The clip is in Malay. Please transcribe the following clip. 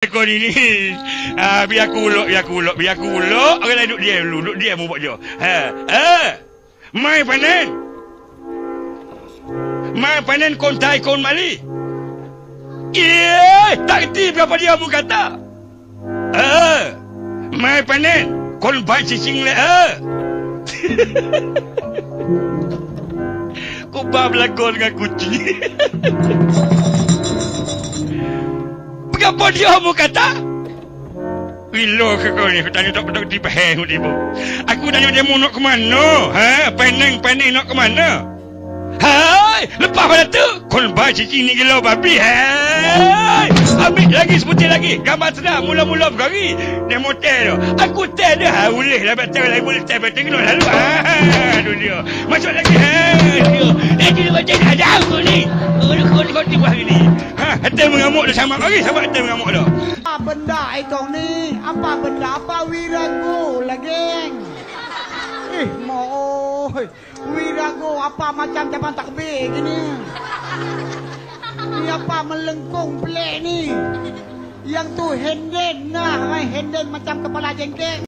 Kau ni biar aku ulok. Orang lain duduk diam buat je. Mai panen kontai kon mali. Tak kerti berapa dia mu kata. Mai panen kon bai cicing le. Kau bab lakon dengan kucing. Berapa dia mu kata? Wilo ke kau ni? Aku tanya tak betul dipahang dia. Aku tanya dia mu nak ke mana? Panen nak ke mana? Hai, lepas pada tu kon bai cicing ni gila babi. Hai, ambil lagi sebutir lagi. Gambar sedap mula-mula bergari. Dia motel tu. Aku tel dia. Boleh lah betul lagi boleh tel betul kena lalu. Tu dia. Masuk lagi. Dia macam ada aku ni. Kau di bawah ni. Hati mengamuk dah sama lagi. Sama hati mengamuk dah. Apa benda itu ni? Apa benda? Apa wirago lagi? Mau wirago apa macam zaman takbir gini? Ni apa melengkung pelik ni? Yang tu henden macam kepala jengkek.